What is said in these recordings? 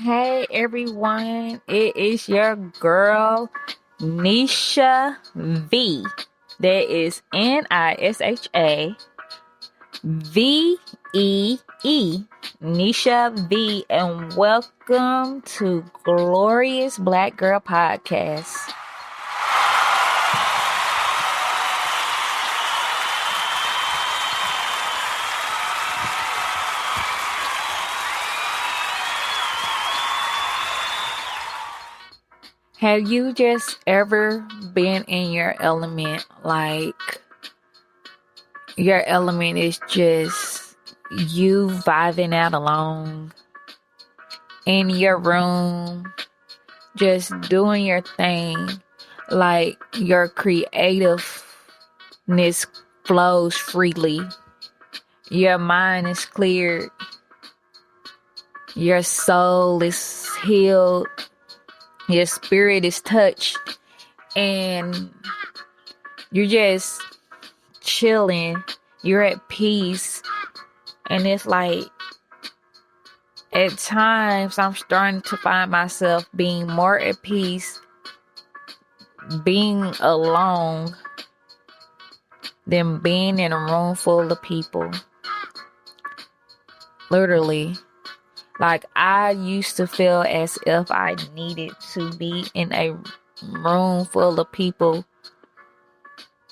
Hey everyone, it is your girl NISHAVEE. That is NISHAVEE. Nisha V, and welcome to Glorious Black Girl Podcast. Have you just ever been in your element? Like, your element is just you vibing out alone in your room, just doing your thing. Like, your creativeness flows freely. Your mind is cleared. Your soul is healed. Your spirit is touched. And you're just chilling. You're at peace. And it's like, at times I'm starting to find myself being more at peace being alone than being in a room full of people. Literally. Like, I used to feel as if I needed to be in a room full of people.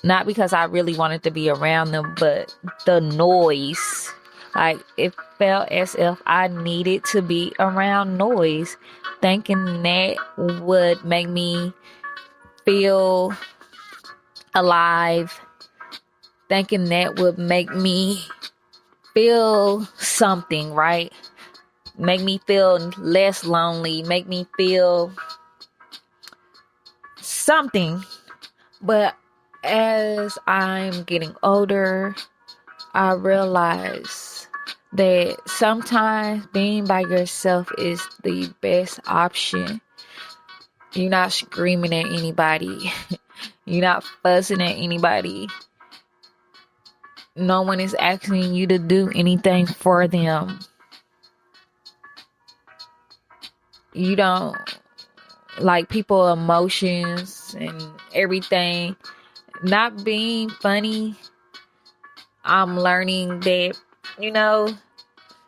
Not because I really wanted to be around them, but the noise. Like, it felt as if I needed to be around noise. Thinking that would make me feel alive. Thinking that would make me feel something, right? Make me feel less lonely. Make me feel something. But as I'm getting older, I realize that sometimes being by yourself is the best option. You're not screaming at anybody. You're not fussing at anybody. No one is asking you to do anything for them. You don't like people emotions and everything. Not being funny. I'm learning that,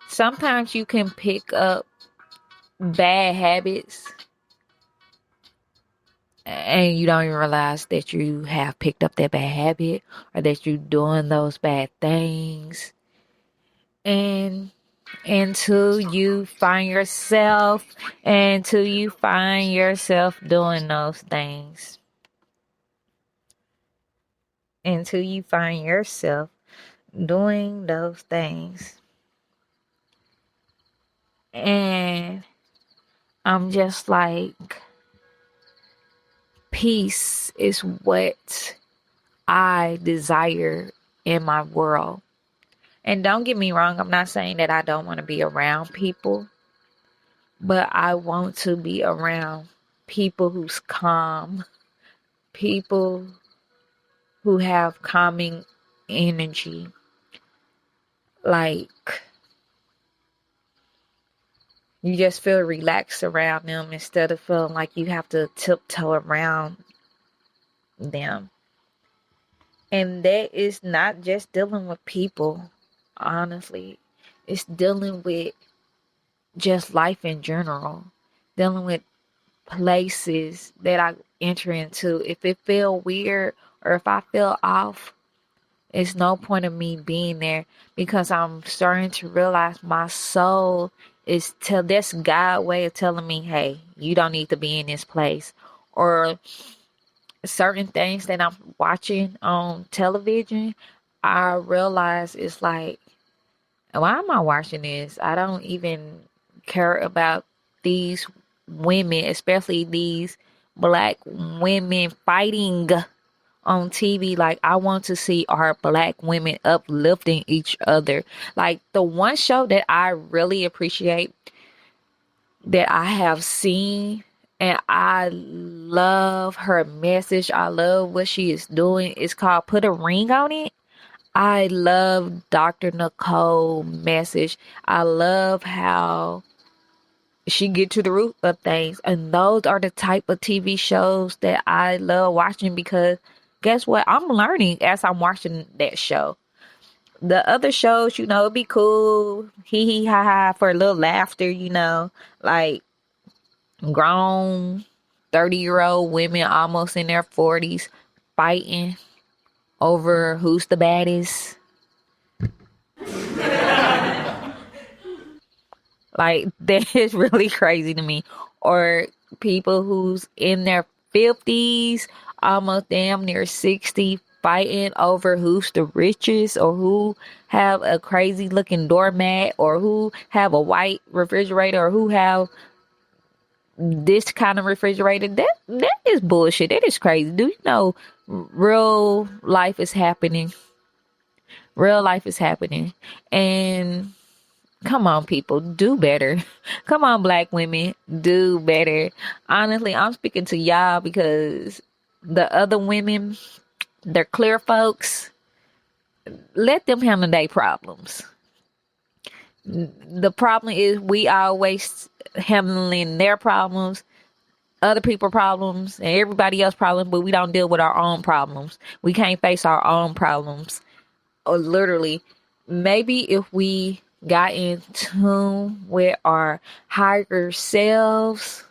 sometimes you can pick up bad habits and you don't even realize that you have picked up that bad habit or that you're doing those bad things. And until you find yourself doing those things. Until you find yourself doing those things. And I'm just like, peace is what I desire in my world. And don't get me wrong, I'm not saying that I don't want to be around people, but I want to be around people who's calm, people who have calming energy. Like, you just feel relaxed around them instead of feeling like you have to tiptoe around them. And that is not just dealing with people, honestly. It's dealing with just life in general. Dealing with places that I enter into. If it feel weird or if I feel off, it's no point of me being there, because I'm starting to realize my soul is that's God's way of telling me, hey, you don't need to be in this place. Or certain things that I'm watching on television, I realize it's like, why am I watching this? I don't even care about these women, especially these black women fighting on TV. Like, I want to see our black women uplifting each other. Like, the one show that I really appreciate that I have seen, and I love her message, I love what she is doing, it's called Put a Ring on It. I love Dr. Nicole's message. I love how she get to the root of things. And those are the type of TV shows that I love watching, because guess what? I'm learning as I'm watching that show. The other shows, it'd be cool, hee hee ha ha, for a little laughter, like grown 30-year-old women almost in their 40s fighting over who's the baddest. Like, that is really crazy to me. Or people who's in their 50s, almost damn near 60, fighting over who's the richest, or who have a crazy looking doormat, or who have a white refrigerator, or who have this kind of refrigerator. That is bullshit. That is crazy. Do you know real life is happening? Real life is happening. And come on, people, do better. Come on, black women, do better. Honestly, I'm speaking to y'all, because the other women, they're clear folks. Let them handle their problems. The problem is we always handling their problems, other people's problems, and everybody else's problems, but we don't deal with our own problems. We can't face our own problems. Or literally, maybe if we got in tune with our higher selves,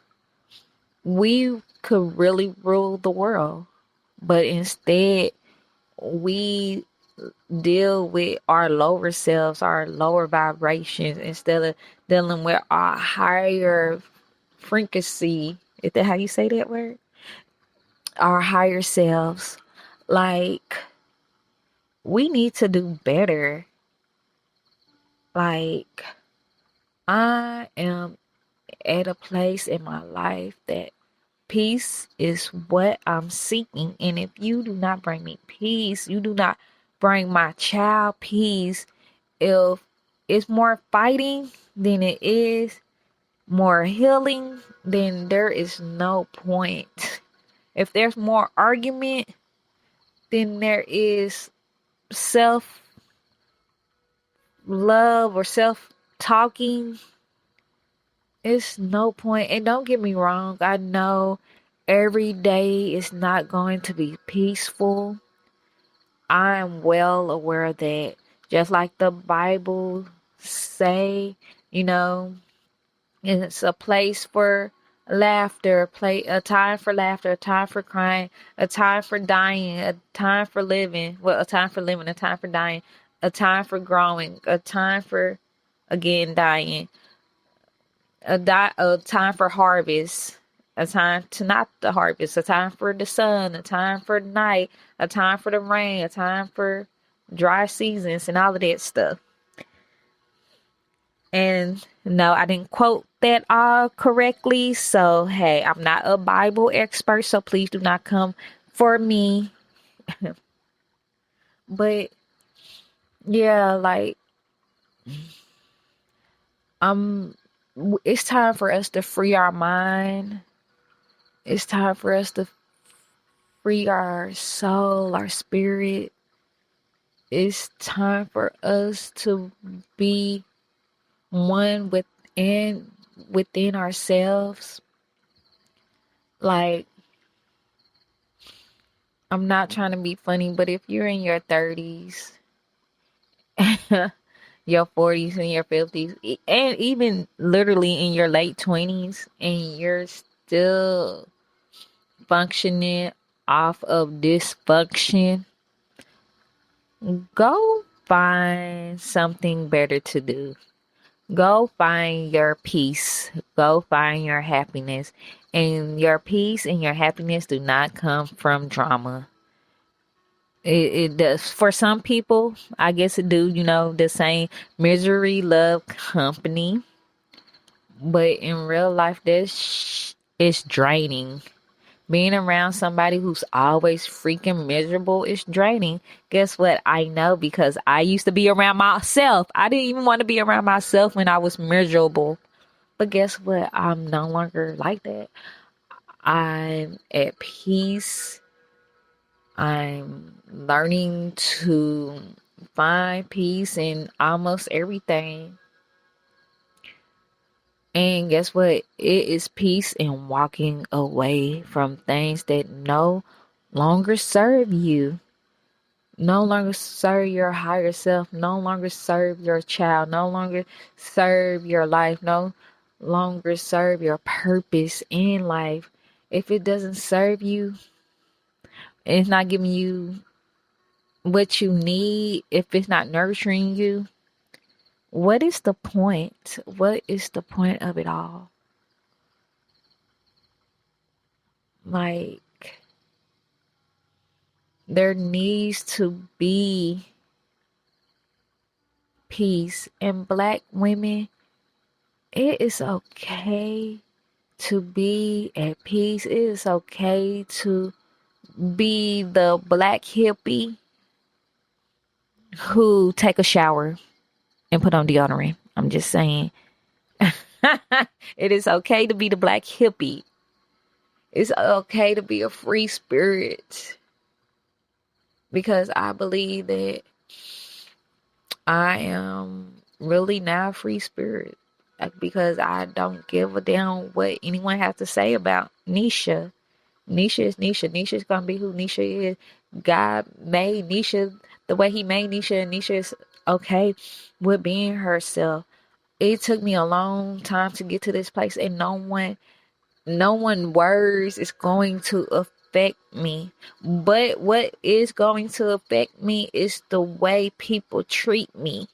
we could really rule the world. But instead, we deal with our lower selves, our lower vibrations, instead of dealing with our higher frequency. Is that how you say that word? Our higher selves. Like, we need to do better. Like, I am at a place in my life that peace is what I'm seeking. And if you do not bring me peace, you do not bring my child peace. If it's more fighting than it is more healing, then there is no point. If there's more argument, then there is self love or self talking. It's no point. And don't get me wrong, I know every day is not going to be peaceful. I'm well aware of that. Just like the Bible say, it's a place for laughter, a time for laughter, a time for crying, a time for dying, a time for living. Well, a time for living, a time for dying, a time for growing, a time for, again, dying, a time for harvest, a time to not the harvest, a time for the sun, a time for the night, a time for the rain, a time for dry seasons, and all of that stuff. And no, I didn't quote that all correctly. So, hey, I'm not a Bible expert, so please do not come for me. But yeah, like, it's time for us to free our mind. It's time for us to free our soul, our spirit. It's time for us to be one within ourselves. Like, I'm not trying to be funny, but if you're in your 30s, your 40s, and your 50s, and even literally in your late 20s, and you're still functioning off of dysfunction, go find something better to do. Go find your peace. Go find your happiness. And your peace and your happiness do not come from drama. It does. For some people, I guess it do, the same misery, love, company. But in real life, it's draining. Being around somebody who's always freaking miserable is draining. Guess what? I know, because I used to be around myself. I didn't even want to be around myself when I was miserable. But guess what? I'm no longer like that. I'm at peace. I'm learning to find peace in almost everything. And guess what? It is peace in walking away from things that no longer serve you, no longer serve your higher self, no longer serve your child, no longer serve your life, no longer serve your purpose in life. If it doesn't serve you, it's not giving you what you need, if it's not nurturing you, what is the point? What is the point of it all? Like, there needs to be peace. And black women, it is okay to be at peace. It is okay to be the black hippie who take a shower and put on deodorant. I'm just saying. It is okay to be the black hippie. It's okay to be a free spirit. Because I believe that I am really now a free spirit. Because I don't give a damn what anyone has to say about Nisha. Nisha is Nisha. Nisha's gonna be who Nisha is. God made Nisha the way he made Nisha, and Nisha is okay with being herself. It took me a long time to get to this place, and no one words is going to affect me. But what is going to affect me is the way people treat me.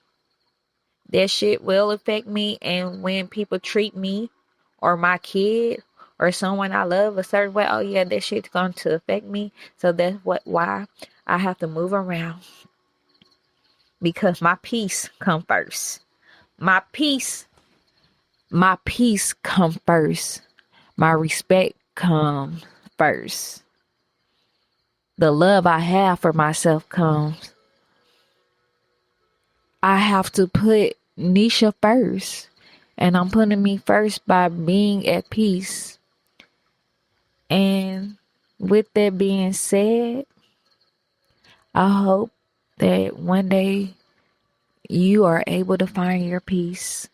That shit will affect me, and when people treat me or my kid or someone I love a certain way, oh yeah, that shit's going to affect me. So that's why I have to move around, because my peace come first. My peace come first. My respect comes first. The love I have for myself comes. I have to put Nisha first. And I'm putting me first by being at peace. And with that being said, I hope that one day you are able to find your peace.